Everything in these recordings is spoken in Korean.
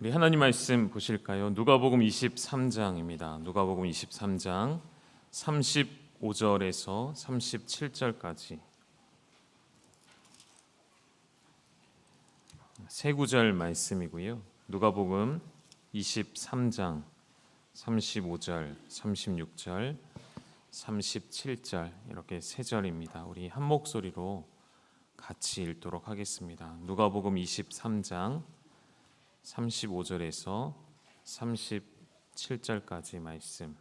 우리 하나님 말씀 보실까요? 누가복음 23장입니다. 누가복음 23장 35절에서 37절까지 세 구절 말씀이고요. 누가복음 23장 35절, 36절, 37절 이렇게 세 절입니다. 우리 한 목소리로 같이 읽도록 하겠습니다. 누가복음 23장 35절에서 37절까지 말씀.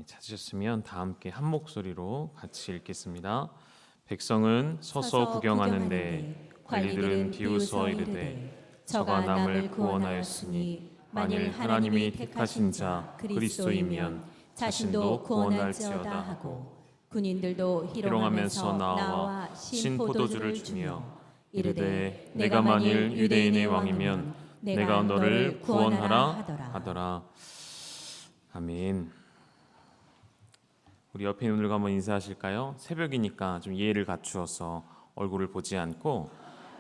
찾으셨으면 다 함께 한 목소리로 같이 읽겠습니다. 백성은 서서 구경하는데 관리들은 비웃어 이르되 저가 남을 구원하였으니 만일 하나님이 택하신 자 그리스도이면 자신도 구원할지어다 하고 군인들도 희롱하면서 나와 신 포도주를 주며 이르되 내가 만일 유대인의 왕이면 내가 너를 구원하라 하더라. 아멘. 우리 옆에 눈을 한번 인사하실까요? 새벽이니까 좀 예의를 갖추어서 얼굴을 보지 않고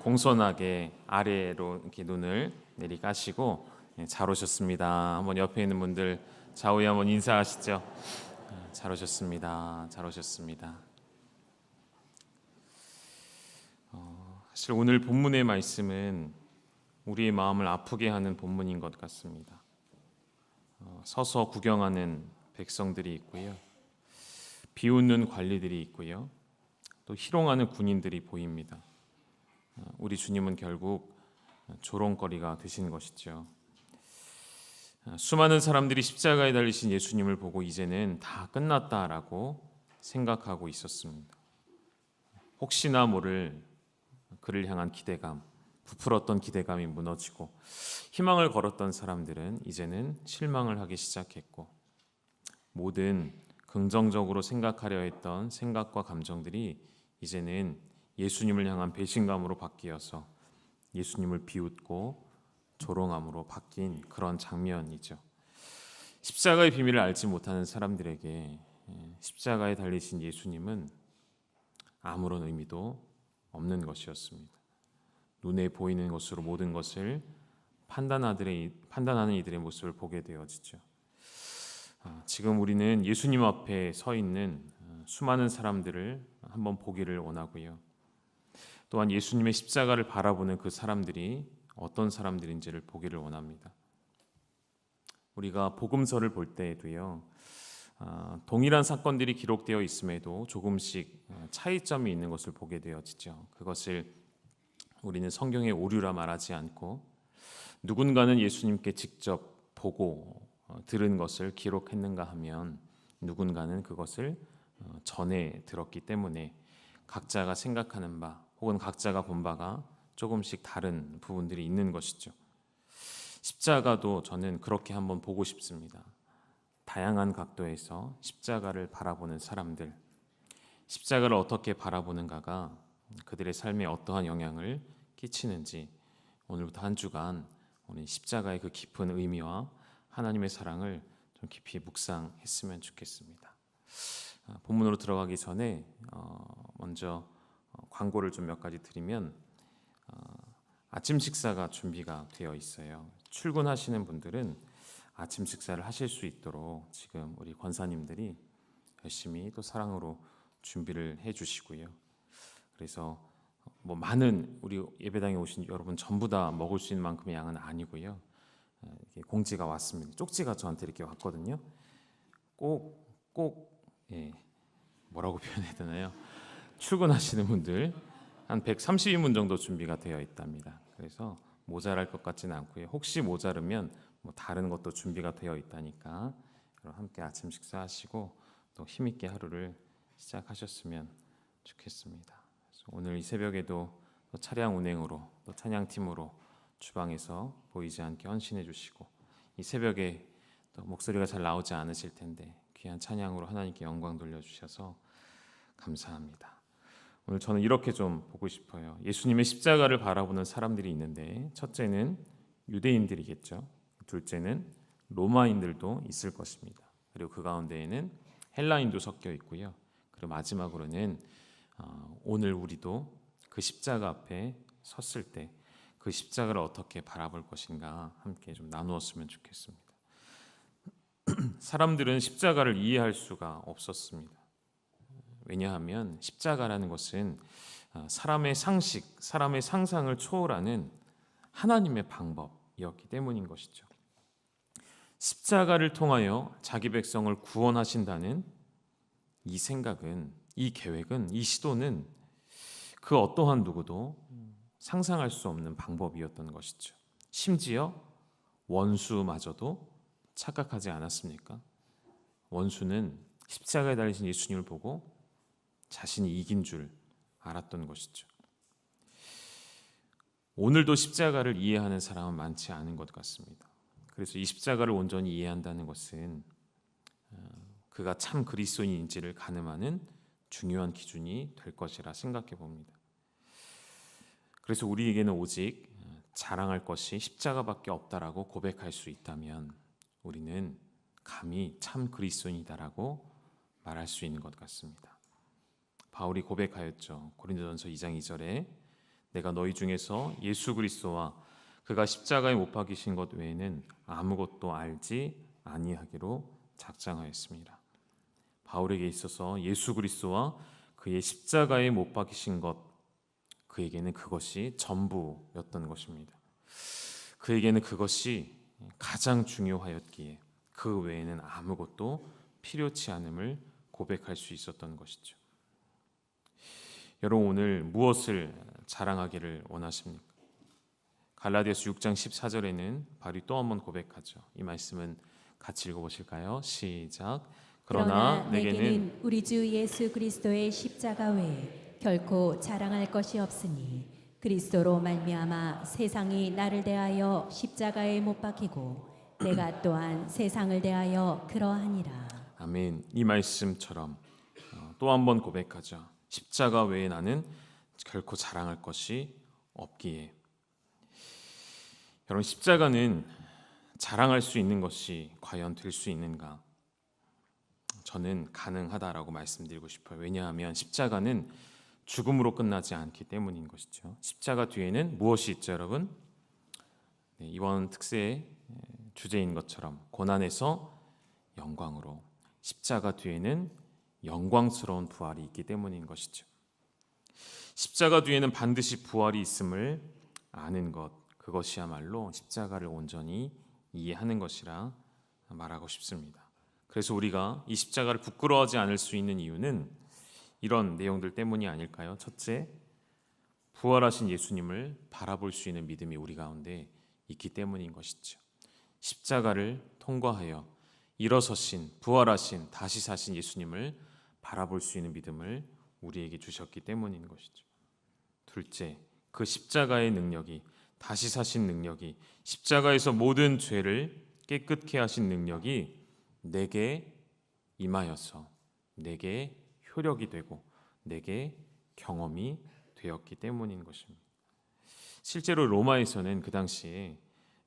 공손하게 아래로 이렇게 눈을 내리 까시고 잘 오셨습니다. 한번 옆에 있는 분들 좌우에 한번 인사하시죠. 잘 오셨습니다. 잘 오셨습니다. 사실 오늘 본문의 말씀은 우리의 마음을 아프게 하는 본문인 것 같습니다. 서서 구경하는 백성들이 있고요. 비웃는 관리들이 있고요. 또 희롱하는 군인들이 보입니다. 우리 주님은 결국 조롱거리가 되신 것이죠. 수많은 사람들이 십자가에 달리신 예수님을 보고 이제는 다 끝났다라고 생각하고 있었습니다. 혹시나 모를 그를 향한 기대감, 부풀었던 기대감이 무너지고 희망을 걸었던 사람들은 이제는 실망을 하기 시작했고 모든 긍정적으로 생각하려 했던 생각과 감정들이 이제는 예수님을 향한 배신감으로 바뀌어서 예수님을 비웃고 조롱함으로 바뀐 그런 장면이죠. 십자가의 비밀을 알지 못하는 사람들에게 십자가에 달리신 예수님은 아무런 의미도 없는 것이었습니다. 눈에 보이는 것으로 모든 것을 판단하는 이들의 모습을 보게 되어지죠. 지금 우리는 예수님 앞에 서 있는 수많은 사람들을 한번 보기를 원하고요. 또한 예수님의 십자가를 바라보는 그 사람들이 어떤 사람들인지를 보기를 원합니다. 우리가 복음서를 볼 때에도요. 동일한 사건들이 기록되어 있음에도 조금씩 차이점이 있는 것을 보게 되어지죠. 그것을 우리는 성경의 오류라 말하지 않고 누군가는 예수님께 직접 보고 들은 것을 기록했는가 하면 누군가는 그것을 전해 들었기 때문에 각자가 생각하는 바 혹은 각자가 본 바가 조금씩 다른 부분들이 있는 것이죠. 십자가도 저는 그렇게 한번 보고 싶습니다. 다양한 각도에서 십자가를 바라보는 사람들, 십자가를 어떻게 바라보는가가 그들의 삶에 어떠한 영향을 끼치는지 오늘부터 한 주간 우리 십자가의 그 깊은 의미와 하나님의 사랑을 좀 깊이 묵상했으면 좋겠습니다. 본문으로 들어가기 전에 먼저 광고를 좀 몇 가지 드리면 아침 식사가 준비가 되어 있어요. 출근하시는 분들은 아침 식사를 하실 수 있도록 지금 우리 권사님들이 열심히 또 사랑으로 준비를 해주시고요. 그래서 뭐 많은 우리 예배당에 오신 여러분 전부 다 먹을 수 있는 만큼의 양은 아니고요. 공지가 왔습니다. 쪽지가 저한테 이렇게 왔거든요. 꼭 뭐라고 표현해야 되나요? 출근하시는 분들 한 132문 정도 준비가 되어 있답니다. 그래서 모자랄 것 같지는 않고요. 혹시 모자르면 뭐 다른 것도 준비가 되어 있다니까 함께 아침 식사하시고 또 힘있게 하루를 시작하셨으면 좋겠습니다. 오늘 이 새벽에도 또 차량 운행으로 또 찬양팀으로 주방에서 보이지 않게 헌신해 주시고 이 새벽에 또 목소리가 잘 나오지 않으실 텐데 귀한 찬양으로 하나님께 영광 돌려주셔서 감사합니다. 오늘 저는 이렇게 좀 보고 싶어요. 예수님의 십자가를 바라보는 사람들이 있는데 첫째는 유대인들이겠죠. 둘째는 로마인들도 있을 것입니다. 그리고 그 가운데에는 헬라인도 섞여 있고요. 그리고 마지막으로는 오늘 우리도 그 십자가 앞에 섰을 때 그 십자가를 어떻게 바라볼 것인가 함께 좀 나누었으면 좋겠습니다. 사람들은 십자가를 이해할 수가 없었습니다. 왜냐하면 십자가라는 것은 사람의 상식, 사람의 상상을 초월하는 하나님의 방법이었기 때문인 것이죠. 십자가를 통하여 자기 백성을 구원하신다는 이 생각은, 이 계획은, 이 시도는 그 어떠한 누구도 상상할 수 없는 방법이었던 것이죠. 심지어 원수마저도 착각하지 않았습니까? 원수는 십자가에 달리신 예수님을 보고 자신이 이긴 줄 알았던 것이죠. 오늘도 십자가를 이해하는 사람은 많지 않은 것 같습니다. 그래서 이 십자가를 온전히 이해한다는 것은 그가 참 그리스도인인지를 가늠하는 중요한 기준이 될 것이라 생각해 봅니다. 그래서 우리에게는 오직 자랑할 것이 십자가밖에 없다라고 고백할 수 있다면 우리는 감히 참 그리스도인이다라고 말할 수 있는 것 같습니다. 바울이 고백하였죠. 고린도전서 2장 2절에 내가 너희 중에서 예수 그리스도와 그가 십자가에 못 박히신 것 외에는 아무것도 알지 아니하기로 작정하였습니다. 바울에게 있어서 예수 그리스도와 그의 십자가에 못 박히신 것, 그에게는 그것이 전부였던 것입니다. 그에게는 그것이 가장 중요하였기에 그 외에는 아무것도 필요치 않음을 고백할 수 있었던 것이죠. 여러분, 오늘 무엇을 자랑하기를 원하십니까? 갈라디아서 6장 14절에는 바울이 또 한 번 고백하죠. 이 말씀은 같이 읽어보실까요? 시작. 그러나 내게는 우리 주 예수 그리스도의 십자가 외에 결코 자랑할 것이 없으니 그리스도로 말미암아 세상이 나를 대하여 십자가에 못 박히고 내가 또한 세상을 대하여 그러하니라. 아멘. 이 말씀처럼 또 한 번 고백하죠. 십자가 외에 나는 결코 자랑할 것이 없기에. 여러분, 십자가는 자랑할 수 있는 것이 과연 될 수 있는가? 저는 가능하다라고 말씀드리고 싶어요. 왜냐하면 십자가는 죽음으로 끝나지 않기 때문인 것이죠. 십자가 뒤에는 무엇이 있죠, 여러분? 이번 특세의 주제인 것처럼 고난에서 영광으로, 십자가 뒤에는 영광스러운 부활이 있기 때문인 것이죠. 십자가 뒤에는 반드시 부활이 있음을 아는 것, 그것이야말로 십자가를 온전히 이해하는 것이라 말하고 싶습니다. 그래서 우리가 이 십자가를 부끄러워하지 않을 수 있는 이유는 이런 내용들 때문이 아닐까요? 첫째, 부활하신 예수님을 바라볼 수 있는 믿음이 우리 가운데 있기 때문인 것이죠. 십자가를 통과하여 일어서신, 부활하신, 다시 사신 예수님을 바라볼 수 있는 믿음을 우리에게 주셨기 때문인 것이죠. 둘째, 그 십자가의 능력이, 다시 사신 능력이, 십자가에서 모든 죄를 깨끗게 하신 능력이 내게 임하여서 내게 효력이 되고 내게 경험이 되었기 때문인 것입니다. 실제로 로마에서는 그 당시에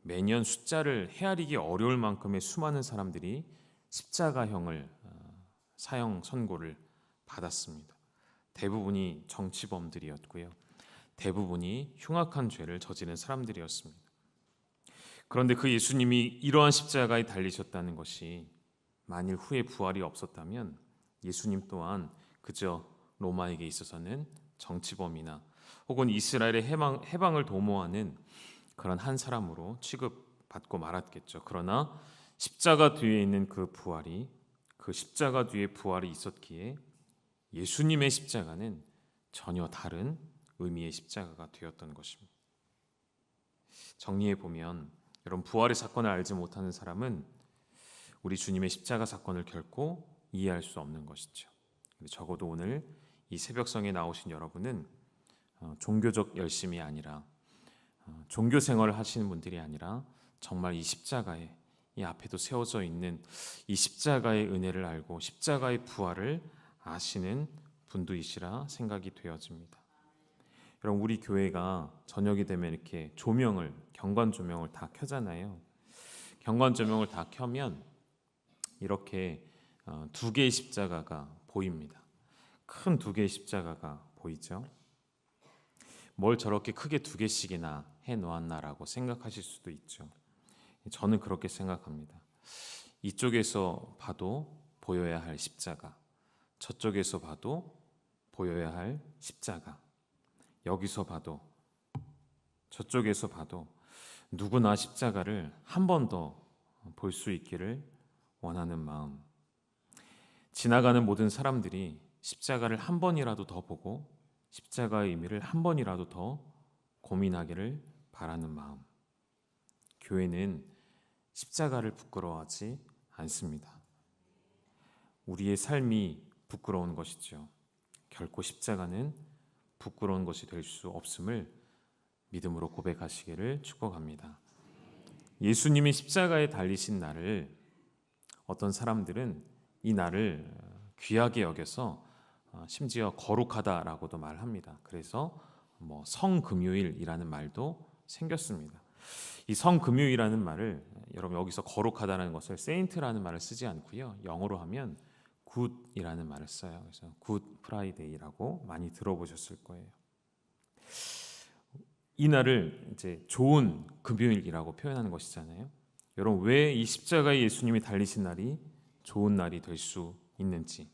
매년 숫자를 헤아리기 어려울 만큼의 수많은 사람들이 십자가형을 사형 선고를 받았습니다. 대부분이 정치범들이었고요. 대부분이 흉악한 죄를 저지른 사람들이었습니다. 그런데 그 예수님이 이러한 십자가에 달리셨다는 것이 만일 후에 부활이 없었다면 예수님 또한 그저 로마에게 있어서는 정치범이나 혹은 이스라엘의 해방을 도모하는 그런 한 사람으로 취급받고 말았겠죠. 그러나 십자가 뒤에 있는 그 부활이, 그 십자가 뒤에 부활이 있었기에 예수님의 십자가는 전혀 다른 의미의 십자가가 되었던 것입니다. 정리해 보면 여러분, 부활의 사건을 알지 못하는 사람은 우리 주님의 십자가 사건을 결코 이해할 수 없는 것이죠. 적어도 오늘 이 새벽성에 나오신 여러분은 종교적 열심이 아니라 종교 생활을 하시는 분들이 아니라 정말 이 십자가에, 이 앞에도 세워져 있는 이 십자가의 은혜를 알고 십자가의 부활을 아시는 분들이시라 생각이 되어집니다. 여러분, 우리 교회가 저녁이 되면 이렇게 조명을, 경관 조명을 다 켜잖아요. 경관 조명을 다 켜면 이렇게 두 개의 십자가가 보입니다. 큰 두 개의 십자가가 보이죠? 뭘 저렇게 크게 두 개씩이나 해놓았나라고 생각하실 수도 있죠. 저는 그렇게 생각합니다. 이쪽에서 봐도 보여야 할 십자가, 저쪽에서 봐도 보여야 할 십자가, 여기서 봐도 저쪽에서 봐도 누구나 십자가를 한 번 더 볼 수 있기를 원하는 마음. 지나가는 모든 사람들이 십자가를 한 번이라도 더 보고 십자가의 의미를 한 번이라도 더 고민하기를 바라는 마음. 교회는 십자가를 부끄러워하지 않습니다. 우리의 삶이 부끄러운 것이죠. 결코 십자가는 부끄러운 것이 될 수 없음을 믿음으로 고백하시기를 축복합니다. 예수님이 십자가에 달리신 날을 어떤 사람들은 이 날을 귀하게 여겨서 심지어 거룩하다라고도 말합니다. 그래서 성금요일이라는 말도 생겼습니다. 이 성금요일이라는 말을 여러분 여기서 거룩하다는 것을 세인트라는 말을 쓰지 않고요. 영어로 하면 굿이라는 말을 써요. 그래서 굿 프라이데이라고 많이 들어보셨을 거예요. 이 날을 이제 좋은 금요일이라고 표현하는 것이잖아요. 여러분 왜 이 십자가에 예수님이 달리신 날이 좋은 날이 될 수 있는지,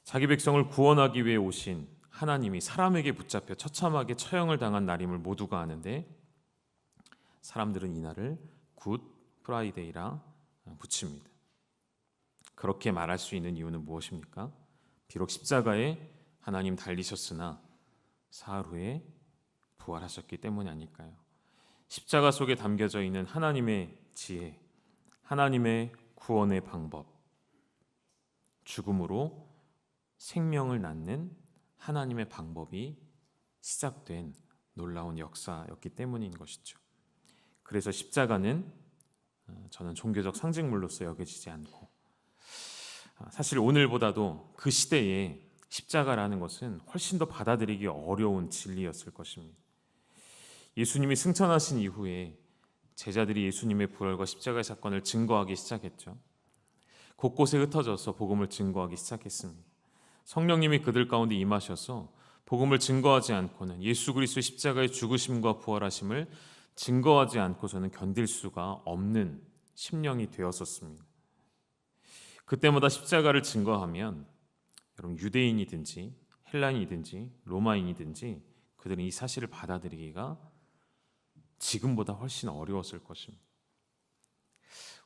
자기 백성을 구원하기 위해 오신 하나님이 사람에게 붙잡혀 처참하게 처형을 당한 날임을 모두가 아는데 사람들은 이 날을 굿 프라이데이라 붙입니다. 그렇게 말할 수 있는 이유는 무엇입니까? 비록 십자가에 하나님 달리셨으나 사흘 후에 부활하셨기 때문이 아닐까요? 십자가 속에 담겨져 있는 하나님의 지혜, 하나님의 구원의 방법, 죽음으로 생명을 낳는 하나님의 방법이 시작된 놀라운 역사였기 때문인 것이죠. 그래서 십자가는 저는 종교적 상징물로서 여겨지지 않고, 사실 오늘보다도 그 시대에 십자가라는 것은 훨씬 더 받아들이기 어려운 진리였을 것입니다. 예수님이 승천하신 이후에 제자들이 예수님의 부활과 십자가의 사건을 증거하기 시작했죠. 곳곳에 흩어져서 복음을 증거하기 시작했습니다. 성령님이 그들 가운데 임하셔서 복음을 증거하지 않고는, 예수 그리스도의 십자가의 죽으심과 부활하심을 증거하지 않고서는 견딜 수가 없는 심령이 되었었습니다. 그때마다 십자가를 증거하면 여러분 유대인이든지 헬라인이든지 로마인이든지 그들은 이 사실을 받아들이기가 지금보다 훨씬 어려웠을 것입니다.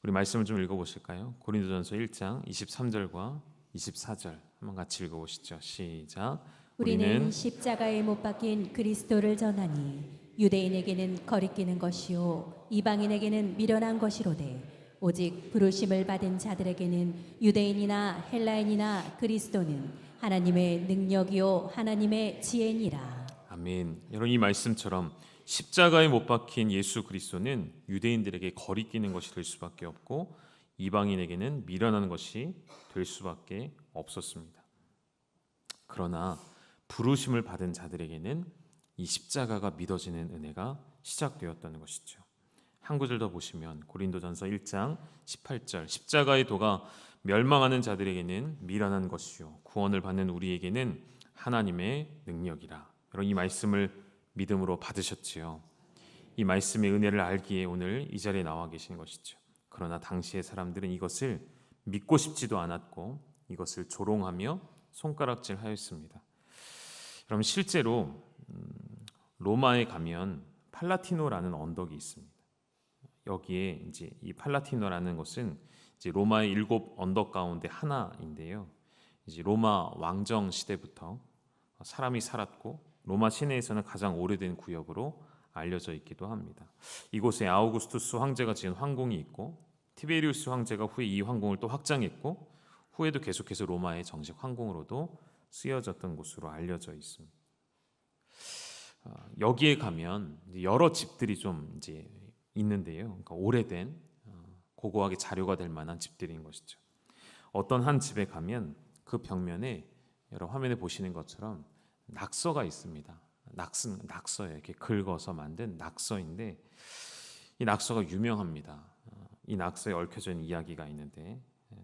우리 말씀을 좀 읽어보실까요? 고린도전서 1장 23절과 24절 한번 같이 읽어보시죠. 시작. 우리는 십자가에 못 박힌 그리스도를 전하니 유대인에게는 거리끼는 것이요 이방인에게는 미련한 것이로되 오직 부르심을 받은 자들에게는 유대인이나 헬라인이나 그리스도는 하나님의 능력이요 하나님의 지혜니라. 아멘. 여러분 이 말씀처럼 십자가에 못 박힌 예수 그리스도는 유대인들에게 거리끼는 것이 될 수밖에 없고 이방인에게는 미련한 것이 될 수밖에 없었습니다. 그러나 부르심을 받은 자들에게는 이 십자가가 믿어지는 은혜가 시작되었다는 것이죠. 한 구절 더 보시면 고린도전서 1장 18절, 십자가의 도가 멸망하는 자들에게는 미련한 것이요 구원을 받는 우리에게는 하나님의 능력이라. 여러분 이 말씀을 믿음으로 받으셨지요. 이 말씀의 은혜를 알기에 오늘 이 자리에 나와 계신 것이죠. 그러나 당시의 사람들은 이것을 믿고 싶지도 않았고 이것을 조롱하며 손가락질하였습니다. 여러분 실제로 로마에 가면 팔라티노라는 언덕이 있습니다. 여기에 이제 이 팔라티노라는 것은 이제 로마의 7 언덕 가운데 하나인데요. 이제 로마 왕정 시대부터 사람이 살았고 로마 시내에서는 가장 오래된 구역으로 알려져 있기도 합니다. 이곳에 아우구스투스 황제가 지은 황궁이 있고 티베리우스 황제가 후에 이 황궁을 또 확장했고 후에도 계속해서 로마의 정식 황궁으로도 쓰여졌던 곳으로 알려져 있습니다. 여기에 가면 여러 집들이 좀 이제 있는데요. 그러니까 오래된 고고하게 자료가 될 만한 집들인 것이죠. 어떤 한 집에 가면 그 벽면에 여러분 화면에 보시는 것처럼 낙서가 있습니다. 낙서예요. 이렇게 긁어서 만든 낙서인데 이 낙서가 유명합니다. 이 낙서에 얽혀져 있는 이야기가 있는데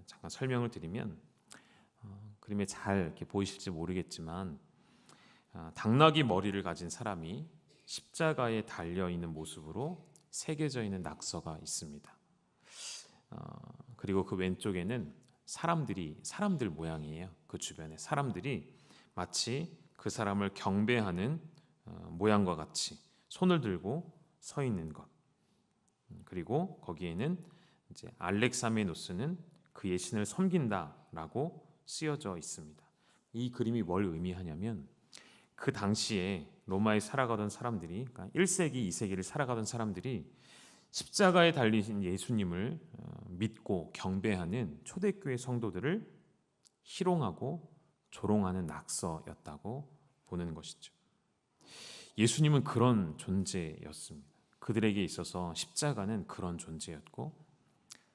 잠깐 설명을 드리면 그림에 잘 이렇게 보이실지 모르겠지만 당나귀 머리를 가진 사람이 십자가에 달려 있는 모습으로 새겨져 있는 낙서가 있습니다. 그리고 그 왼쪽에는 사람들 모양이에요. 그 주변에 사람들이 마치 그 사람을 경배하는 모양과 같이 손을 들고 서 있는 것. 그리고 거기에는 이제 알렉사메노스는 그의 신을 섬긴다라고 쓰여져 있습니다. 이 그림이 뭘 의미하냐면 그 당시에 로마에 살아가던 사람들이, 그러니까 1세기, 2세기를 살아가던 사람들이 십자가에 달리신 예수님을 믿고 경배하는 초대교회 성도들을 희롱하고 조롱하는 낙서였다고 보는 것이죠. 예수님은 그런 존재였습니다. 그들에게 있어서 십자가는 그런 존재였고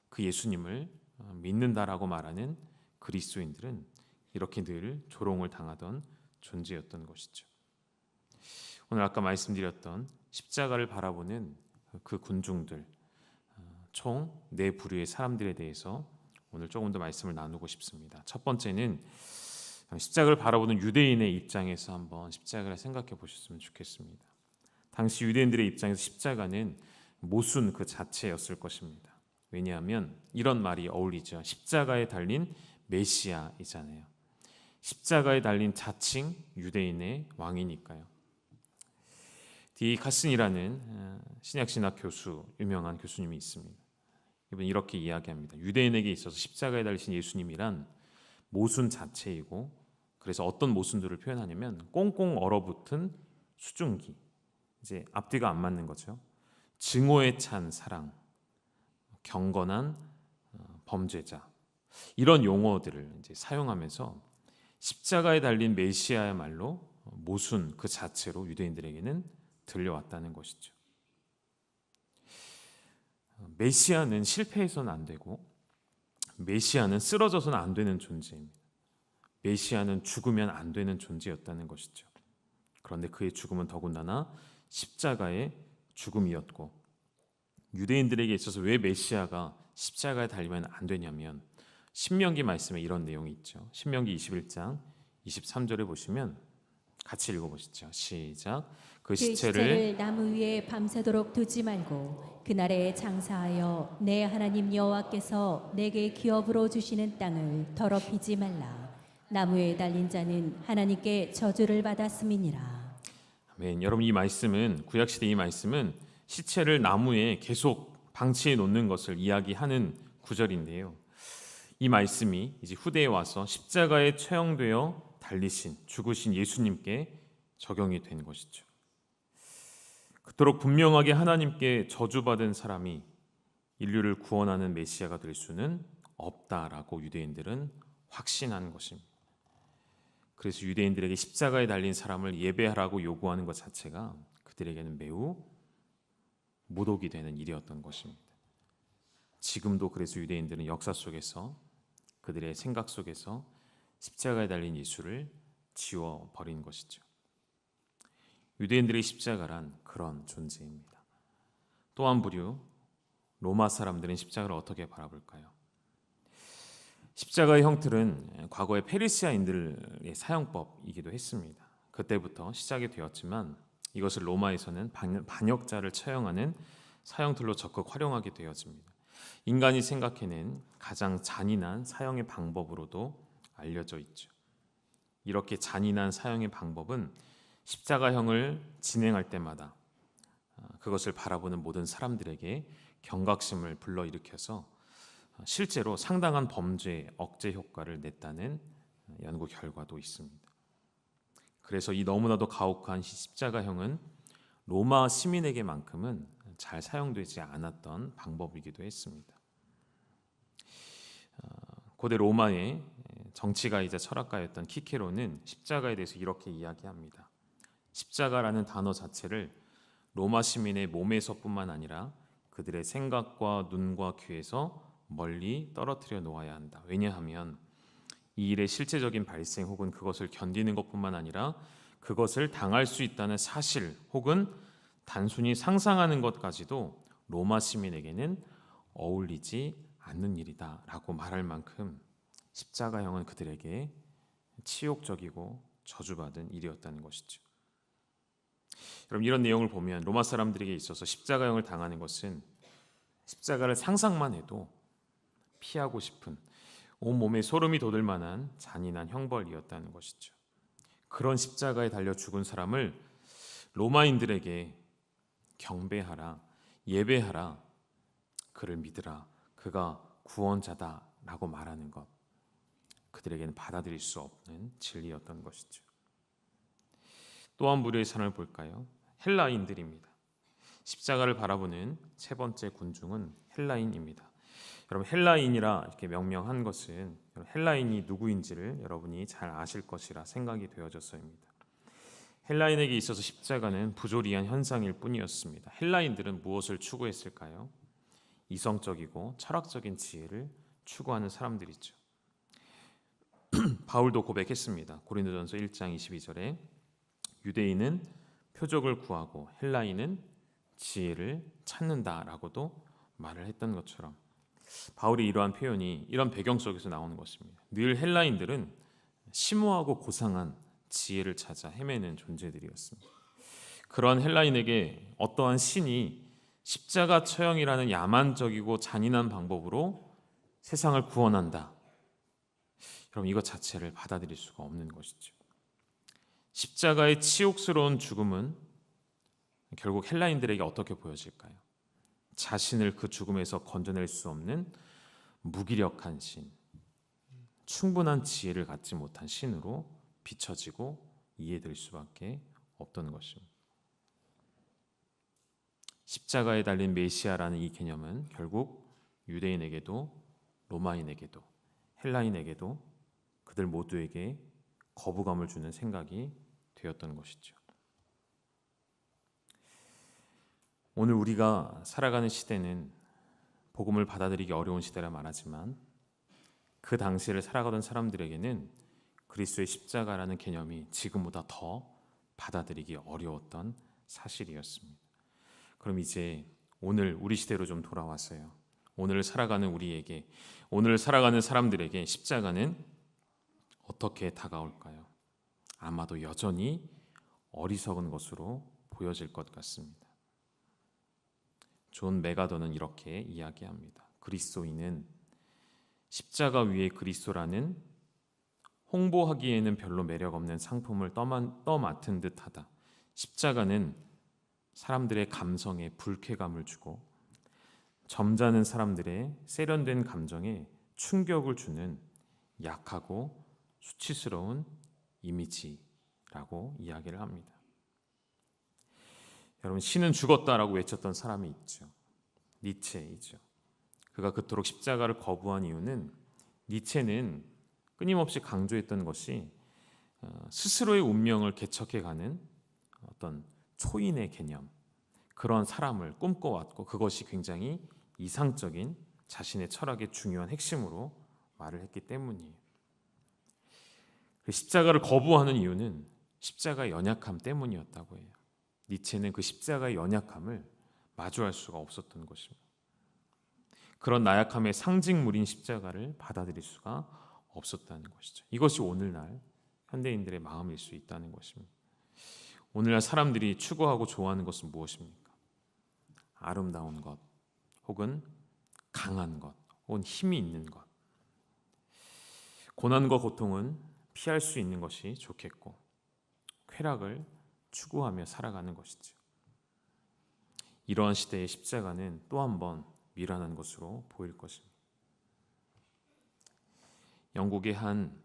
그 예수님을 믿는다라고 말하는 그리스도인들은 이렇게 늘 조롱을 당하던 존재였던 것이죠. 오늘 아까 말씀드렸던 십자가를 바라보는 그 군중들, 총 4부류의 사람들에 대해서 오늘 조금 더 말씀을 나누고 싶습니다. 첫 번째는 십자가를 바라보는 유대인의 입장에서 한번 십자가를 생각해 보셨으면 좋겠습니다. 당시 유대인들의 입장에서 십자가는 모순 그 자체였을 것입니다. 왜냐하면 이런 말이 어울리죠. 십자가에 달린 메시아이잖아요. 십자가에 달린 자칭 유대인의 왕이니까요. 디 카슨이라는 신약신학 교수, 유명한 교수님이 있습니다. 이분 이렇게 이야기합니다. 유대인에게 있어서 십자가에 달리신 예수님이란 모순 자체이고, 그래서 어떤 모순들을 표현하냐면 꽁꽁 얼어붙은 수증기, 이제 앞뒤가 안 맞는 거죠. 증오에 찬 사랑, 경건한 범죄자, 이런 용어들을 이제 사용하면서 십자가에 달린 메시아야말로 모순 그 자체로 유대인들에게는 들려왔다는 것이죠. 메시아는 실패해서는 안 되고 메시아는 쓰러져서는 안 되는 존재입니다. 메시아는 죽으면 안 되는 존재였다는 것이죠. 그런데 그의 죽음은 더군다나 십자가의 죽음이었고, 유대인들에게 있어서 왜 메시아가 십자가에 달리면 안 되냐면 신명기 말씀에 이런 내용이 있죠. 신명기 21장 23절에 보시면 같이 읽어보시죠. 시작. 그 시체를 나무 위에 밤새도록 두지 말고 그날에 장사하여 내 하나님 여호와께서 내게 기업으로 주시는 땅을 더럽히지 말라. 나무에 달린 자는 하나님께 저주를 받았음이니라. 아멘. 여러분, 이 말씀은, 구약시대 이 말씀은 시체를 나무에 계속 방치해 놓는 것을 이야기하는 구절인데요. 이 말씀이 이제 후대에 와서 십자가에 처형되어 달리신, 죽으신 예수님께 적용이 된 것이죠. 그토록 분명하게 하나님께 저주받은 사람이 인류를 구원하는 메시아가 될 수는 없다라고 유대인들은 확신한 것입니다. 그래서 유대인들에게 십자가에 달린 사람을 예배하라고 요구하는 것 자체가 그들에게는 매우 모독이 되는 일이었던 것입니다. 지금도 그래서 유대인들은 역사 속에서, 그들의 생각 속에서 십자가에 달린 예수를 지워버린 것이죠. 유대인들의 십자가란 그런 존재입니다. 또 한 부류, 로마 사람들은 십자가를 어떻게 바라볼까요? 십자가의 형틀은 과거의 페르시아인들의 사용법이기도 했습니다. 그때부터 시작이 되었지만 이것을 로마에서는 반역자를 처형하는 사형틀로 적극 활용하게 되어집니다. 인간이 생각해낸 가장 잔인한 사형의 방법으로도 알려져 있죠. 이렇게 잔인한 사형의 방법은 십자가형을 진행할 때마다 그것을 바라보는 모든 사람들에게 경각심을 불러일으켜서 실제로 상당한 범죄 억제 효과를 냈다는 연구 결과도 있습니다. 그래서 이 너무나도 가혹한 십자가형은 로마 시민에게만큼은 잘 사용되지 않았던 방법이기도 했습니다. 고대 로마의 정치가이자 철학가였던 키케로는 십자가에 대해서 이렇게 이야기합니다. 십자가라는 단어 자체를 로마 시민의 몸에서뿐만 아니라 그들의 생각과 눈과 귀에서 멀리 떨어뜨려 놓아야 한다. 왜냐하면 이 일의 실제적인 발생 혹은 그것을 견디는 것뿐만 아니라 그것을 당할 수 있다는 사실 혹은 단순히 상상하는 것까지도 로마 시민에게는 어울리지 않는 일이다 라고 말할 만큼 십자가형은 그들에게 치욕적이고 저주받은 일이었다는 것이죠. 여러분, 이런 내용을 보면 로마 사람들에게 있어서 십자가형을 당하는 것은 십자가를 상상만 해도 피하고 싶은, 온몸에 소름이 돋을 만한 잔인한 형벌이었다는 것이죠. 그런 십자가에 달려 죽은 사람을 로마인들에게 경배하라, 예배하라, 그를 믿으라, 그가 구원자다라고 말하는 것, 그들에게는 받아들일 수 없는 진리였던 것이죠. 또 한 부류의 사람을 볼까요? 헬라인들입니다. 십자가를 바라보는 세 번째 군중은 헬라인입니다. 여러분, 헬라인이라 이렇게 명명한 것은 헬라인이 누구인지를 여러분이 잘 아실 것이라 생각이 되어져서입니다. 헬라인에게 있어서 십자가는 부조리한 현상일 뿐이었습니다. 헬라인들은 무엇을 추구했을까요? 이성적이고 철학적인 지혜를 추구하는 사람들이죠. 바울도 고백했습니다. 고린도전서 1장 22절에 유대인은 표적을 구하고 헬라인은 지혜를 찾는다라고도 말을 했던 것처럼 바울이 이러한 표현이 이런 배경 속에서 나오는 것입니다. 늘 헬라인들은 심오하고 고상한 지혜를 찾아 헤매는 존재들이었습니다. 그런 헬라인에게 어떠한 신이 십자가 처형이라는 야만적이고 잔인한 방법으로 세상을 구원한다, 여러분, 이것 자체를 받아들일 수가 없는 것이죠. 십자가의 치욕스러운 죽음은 결국 헬라인들에게 어떻게 보여질까요? 자신을 그 죽음에서 건져낼 수 없는 무기력한 신, 충분한 지혜를 갖지 못한 신으로 비춰지고 이해될 수밖에 없던 것입니다. 십자가에 달린 메시아라는 이 개념은 결국 유대인에게도 로마인에게도 헬라인에게도 그들 모두에게 거부감을 주는 생각이 되었던 것이죠. 오늘 우리가 살아가는 시대는 복음을 받아들이기 어려운 시대라 말하지만 그 당시를 살아가던 사람들에게는 그리스도의 십자가라는 개념이 지금보다 더 받아들이기 어려웠던 사실이었습니다. 그럼 이제 오늘 우리 시대로 좀 돌아왔어요. 오늘 살아가는 우리에게, 오늘 살아가는 사람들에게 십자가는 어떻게 다가올까요? 아마도 여전히 어리석은 것으로 보여질 것 같습니다. 존 메가더는 이렇게 이야기합니다. 그리스도인은 십자가 위에 그리스도라는 홍보하기에는 별로 매력 없는 상품을 떠맡은 듯하다. 십자가는 사람들의 감성에 불쾌감을 주고 점잖은 사람들의 세련된 감정에 충격을 주는 약하고 수치스러운 이미지라고 이야기를 합니다. 여러분, 신은 죽었다라고 외쳤던 사람이 있죠. 니체이죠. 그가 그토록 십자가를 거부한 이유는 니체는 끊임없이 강조했던 것이 스스로의 운명을 개척해가는 어떤 초인의 개념, 그런 사람을 꿈꿔왔고 그것이 굉장히 이상적인 자신의 철학의 중요한 핵심으로 말을 했기 때문이에요. 십자가를 거부하는 이유는 십자가의 연약함 때문이었다고 해요. 니체는 그 십자가의 연약함을 마주할 수가 없었던 것입니다. 그런 나약함의 상징물인 십자가를 받아들일 수가 없었다는 것이죠. 이것이 오늘날 현대인들의 마음일 수 있다는 것입니다. 오늘날 사람들이 추구하고 좋아하는 것은 무엇입니까? 아름다운 것, 혹은 강한 것, 혹은 힘이 있는 것. 고난과 고통은 피할 수 있는 것이 좋겠고 쾌락을 추구하며 살아가는 것이죠. 이러한 시대의 십자가는 또 한 번 미련한 것으로 보일 것입니다. 영국의 한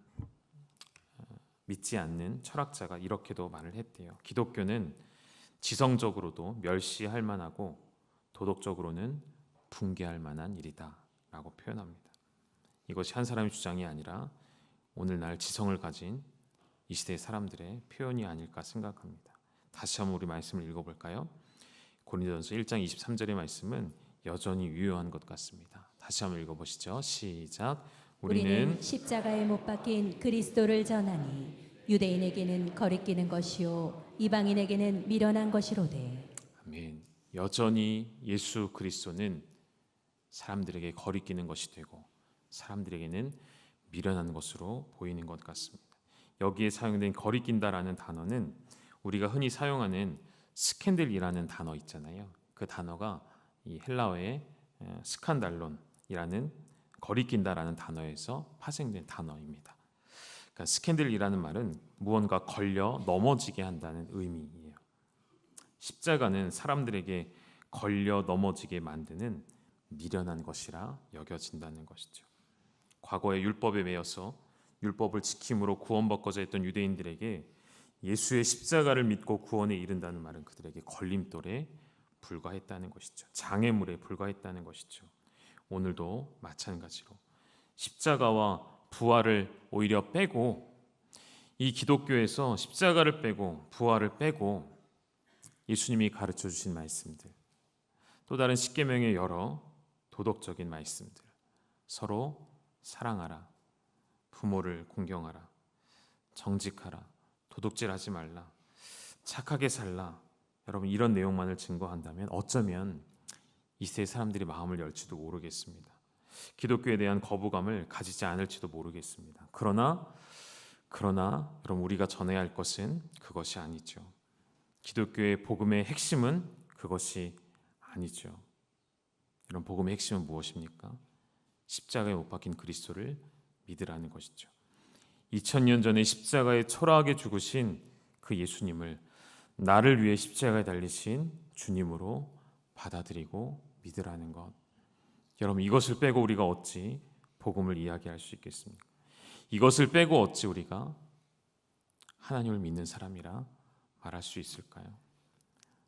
믿지 않는 철학자가 이렇게도 말을 했대요. 기독교는 지성적으로도 멸시할 만하고 도덕적으로는 붕괴할 만한 일이다 라고 표현합니다. 이것이 한 사람의 주장이 아니라 오늘날 지성을 가진 이 시대의 사람들의 표현이 아닐까 생각합니다. 다시 한번 우리 말씀을 읽어볼까요? 고린도전서 1장 23절의 말씀은 여전히 유효한 것 같습니다. 다시 한번 읽어보시죠. 시작. 우리는 십자가에 못 박힌 그리스도를 전하니 유대인에게는 거리끼는 것이요 이방인에게는 미련한 것이로되. 아멘. 여전히 예수 그리스도는 사람들에게 거리끼는 것이 되고 사람들에게는 미련한 것으로 보이는 것 같습니다. 여기에 사용된 거리낀다라는 단어는 우리가 흔히 사용하는 스캔들이라는 단어 있잖아요. 그 단어가 이 헬라어의 스칸달론이라는 거리낀다라는 단어에서 파생된 단어입니다. 그러니까 스캔들이라는 말은 무언가 걸려 넘어지게 한다는 의미예요. 십자가는 사람들에게 걸려 넘어지게 만드는 미련한 것이라 여겨진다는 것이죠. 과거에 율법에 매여서 율법을 지킴으로 구원받고자 했던 유대인들에게 예수의 십자가를 믿고 구원에 이른다는 말은 그들에게 걸림돌에 불과했다는 것이죠. 장애물에 불과했다는 것이죠. 오늘도 마찬가지로 십자가와 부활을 오히려 빼고, 이 기독교에서 십자가를 빼고 부활을 빼고 예수님이 가르쳐 주신 말씀들, 또 다른 십계명의 여러 도덕적인 말씀들, 서로 사랑하라, 부모를 공경하라, 정직하라, 도둑질하지 말라, 착하게 살라, 여러분 이런 내용만을 증거한다면 어쩌면 이 세대 사람들이 마음을 열지도 모르겠습니다. 기독교에 대한 거부감을 가지지 않을지도 모르겠습니다. 그러나 여러분 우리가 전해야 할 것은 그것이 아니죠. 기독교의 복음의 핵심은 그것이 아니죠. 이런 복음의 핵심은 무엇입니까? 십자가에 못 박힌 그리스도를 믿으라는 것이죠. 2000년 전에 십자가에 초라하게 죽으신 그 예수님을 나를 위해 십자가에 달리신 주님으로 받아들이고 믿으라는 것. 여러분 이것을 빼고 우리가 어찌 복음을 이야기할 수 있겠습니까? 이것을 빼고 어찌 우리가 하나님을 믿는 사람이라 말할 수 있을까요?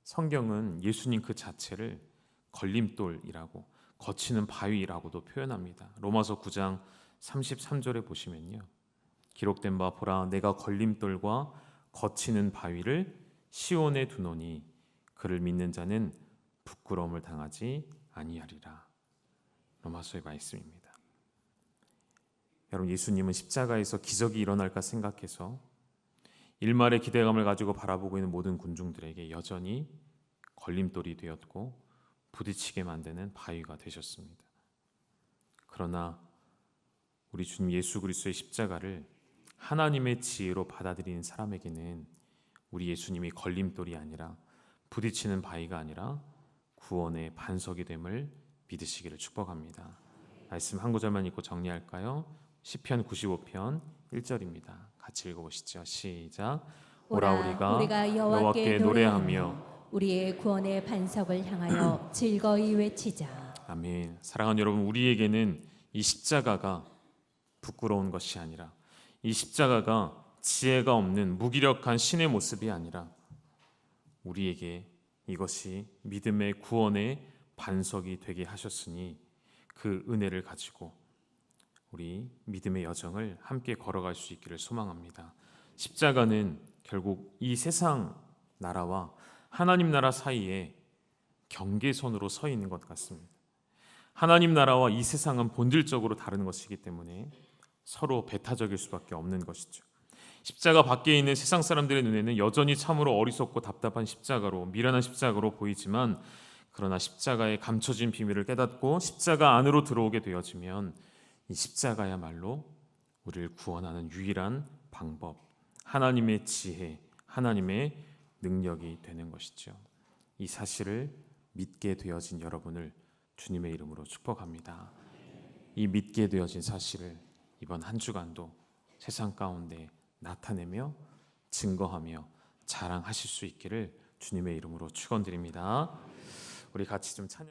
성경은 예수님 그 자체를 걸림돌이라고, 거치는 바위라고도 표현합니다. 로마서 9장 33절에 보시면요, 기록된 바 보라 내가 걸림돌과 거치는 바위를 시온에 두노니 그를 믿는 자는 부끄러움을 당하지 아니하리라. 로마서의 말씀입니다. 여러분 예수님은 십자가에서 기적이 일어날까 생각해서 일말의 기대감을 가지고 바라보고 있는 모든 군중들에게 여전히 걸림돌이 되었고 부딪히게 만드는 바위가 되셨습니다. 그러나 우리 주님 예수 그리스도의 십자가를 하나님의 지혜로 받아들이는 사람에게는 우리 예수님이 걸림돌이 아니라, 부딪히는 바위가 아니라 구원의 반석이 됨을 믿으시기를 축복합니다. 말씀 한 구절만 읽고 정리할까요? 시편 95편 1절입니다. 같이 읽어보시죠. 시작. 오라 우리가 여호와께 노래하며 우리의 구원의 반석을 향하여 즐거이 외치자. 아멘. 사랑하는 여러분, 우리에게는 이 십자가가 부끄러운 것이 아니라, 이 십자가가 지혜가 없는 무기력한 신의 모습이 아니라 우리에게 이것이 믿음의 구원의 반석이 되게 하셨으니 그 은혜를 가지고 우리 믿음의 여정을 함께 걸어갈 수 있기를 소망합니다. 십자가는 결국 이 세상 나라와 하나님 나라 사이에 경계선으로 서 있는 것 같습니다. 하나님 나라와 이 세상은 본질적으로 다른 것이기 때문에 서로 배타적일 수밖에 없는 것이죠. 십자가 밖에 있는 세상 사람들의 눈에는 여전히 참으로 어리석고 답답한 십자가로, 미련한 십자가로 보이지만, 그러나 십자가의 감춰진 비밀을 깨닫고 십자가 안으로 들어오게 되어지면 이 십자가야말로 우리를 구원하는 유일한 방법, 하나님의 지혜, 하나님의 능력이 되는 것이죠. 이 사실을 믿게 되어진 여러분을 주님의 이름으로 축복합니다. 이 믿게 되어진 사실을 이번 한 주간도 세상 가운데 나타내며 증거하며 자랑하실 수 있기를 주님의 이름으로 축원드립니다. 우리 같이 좀 찬양.